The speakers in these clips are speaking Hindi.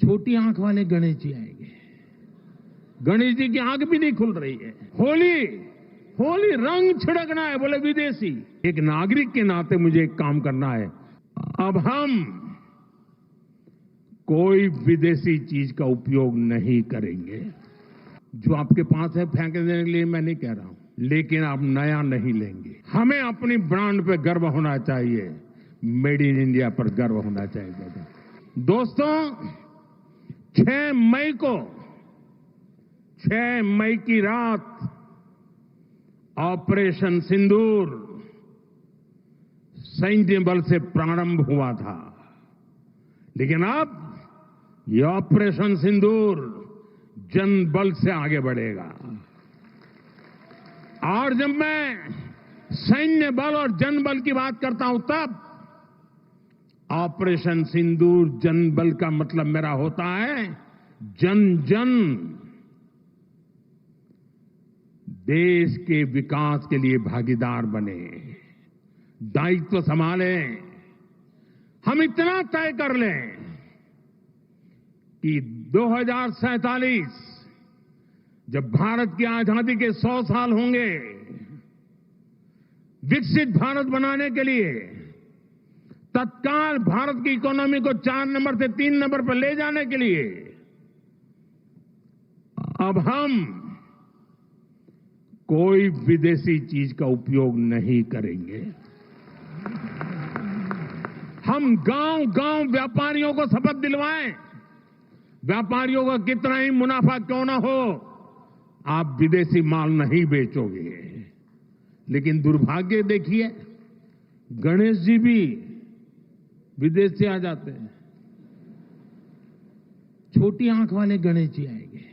छोटी आंख वाले गणेश जी आएंगे। गणेश जी की आंख भी नहीं खुल रही है। होली रंग छिड़कना है, बोले विदेशी। एक नागरिक के नाते मुझे एक काम करना है। अब हम कोई विदेशी चीज का उपयोग नहीं करेंगे। जो आपके पास है फेंक देने के लिए मैं नहीं कह रहा हूं, लेकिन आप नया नहीं लेंगे। हमें अपनी ब्रांड पे गर्व होना चाहिए, मेड इन इंडिया पर गर्व होना चाहिए। दोस्तों, 6 मई की रात ऑपरेशन सिंदूर सैन्य बल से प्रारंभ हुआ था, लेकिन अब ये ऑपरेशन सिंदूर जन बल से आगे बढ़ेगा। और जब मैं सैन्य बल और जन बल की बात करता हूं, तब ऑपरेशन सिंदूर जन बल का मतलब मेरा होता है जन जन देश के विकास के लिए भागीदार बने, दायित्व संभालें। हम इतना तय कर लें कि 2047 जब भारत की आजादी के 100 साल होंगे, विकसित भारत बनाने के लिए तत्काल भारत की इकोनॉमी को 4 नंबर से 3 नंबर पर ले जाने के लिए अब हम कोई विदेशी चीज का उपयोग नहीं करेंगे। हम गांव-गांव व्यापारियों को शपथ दिलवाएं, व्यापारियों का कितना ही मुनाफा क्यों ना हो, आप विदेशी माल नहीं बेचोगे। लेकिन दुर्भाग्य देखिए, गणेश जी भी विदेश से आ जाते हैं। छोटी आंख वाले गणेश जी आएंगे।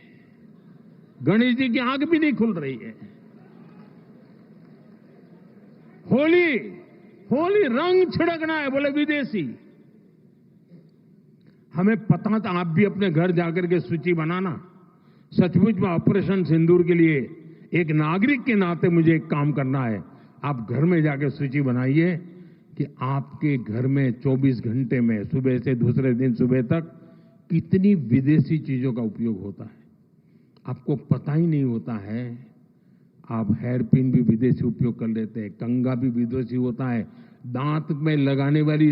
गणेश जी की आंख भी नहीं खुल रही है। होली रंग छिड़कना है, बोले विदेशी। हमें पता था, आप भी अपने घर जाकर के सूची बनाना। सचमुच में ऑपरेशन सिंदूर के लिए एक नागरिक के नाते मुझे एक काम करना है। आप घर में जाकर सूची बनाइए कि आपके घर में 24 घंटे में सुबह से दूसरे दिन सुबह तक कितनी विदेशी चीजों का उपयोग होता है। आपको पता ही नहीं होता है। आप हेयर पिन भी विदेशी उपयोग कर लेते हैं, कंघा भी विदेशी होता है, दांत में लगाने वाली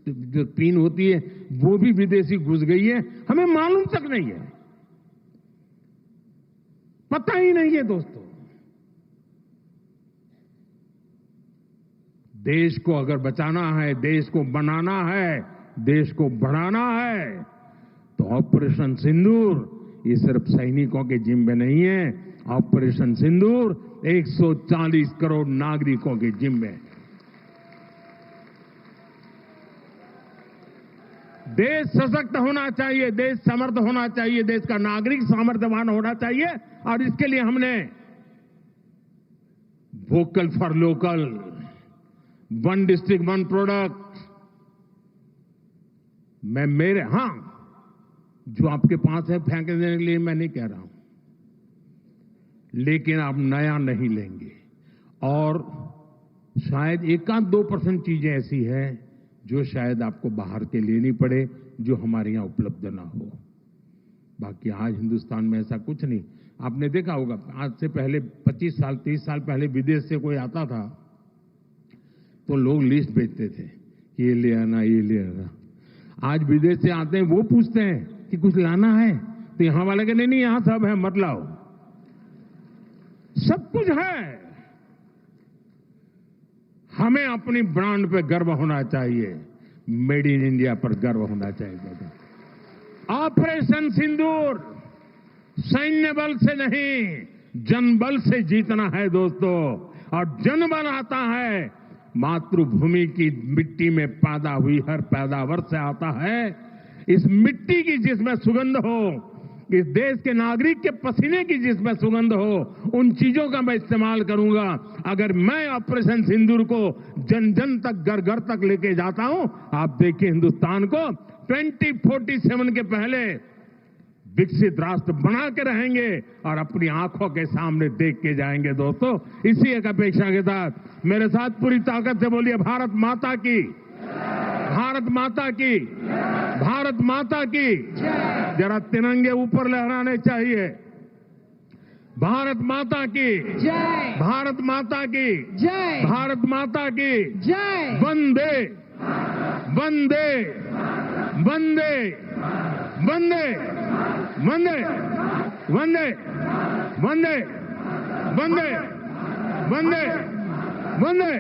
जो पिन होती है वो भी विदेशी घुस गई है, हमें मालूम तक नहीं है, पता ही नहीं है। दोस्तों, देश को अगर बचाना है, देश को बनाना है, देश को बढ़ाना है, तो ऑपरेशन सिंदूर ये सिर्फ सैनिकों के जिम्मे नहीं है। ऑपरेशन सिंदूर 140 करोड़ नागरिकों के जिम्मे। देश सशक्त होना चाहिए, देश समर्थ होना चाहिए, देश का नागरिक सामर्थ्यवान होना चाहिए। और इसके लिए हमने vocal for local, 1 district 1 product, जो आपके पास है फेंक देने के लिए मैं नहीं कह रहा हूं, लेकिन आप नया नहीं लेंगे। और शायद 1-2% चीजें ऐसी हैं जो शायद आपको बाहर के लेनी पड़े, जो हमारे यहां उपलब्ध ना हो। बाकी आज हिंदुस्तान में ऐसा कुछ नहीं। आपने देखा होगा, आज से पहले 25 साल 30 साल पहले विदेश से कोई आता था तो लोग लिस्ट भेजते थे, ये ले आना, ये ले आना। आज विदेश से आते हैं, वो पूछते हैं कि कुछ लाना है, तो यहां वाले के नहीं, यहां सब है, मत लाओ, सब कुछ है। हमें अपनी ब्रांड पे गर्व होना चाहिए, मेड इन इंडिया पर गर्व होना चाहिए। ऑपरेशन सिंदूर सैन्य बल से नहीं, जन बल से जीतना है दोस्तों। और जन बल आता है मातृभूमि की मिट्टी में पैदा हुई हर पैदावार से आता है। इस मिट्टी की जिसमें सुगंध हो, इस देश के नागरिक के पसीने की जिसमें सुगंध हो, उन चीजों का मैं इस्तेमाल करूंगा। अगर मैं ऑपरेशन सिंदूर को जन जन तक, घर घर तक लेके जाता हूं, आप देखिए हिंदुस्तान को 2047 के पहले विकसित राष्ट्र बना के रहेंगे और अपनी आंखों के सामने देख के जाएंगे। दोस्तों, इसी एक अपेक्षा के साथ मेरे साथ पूरी ताकत से बोलिए, भारत माता की। भारत माता की, भारत माता की। जरा तिरंगे ऊपर लहराने चाहिए। भारत माता की जय, भारत माता की जय, भारत माता की जय, वंदे वंदे वंदे वंदे वंदे वंदे वंदे वंदे वंदे वंदे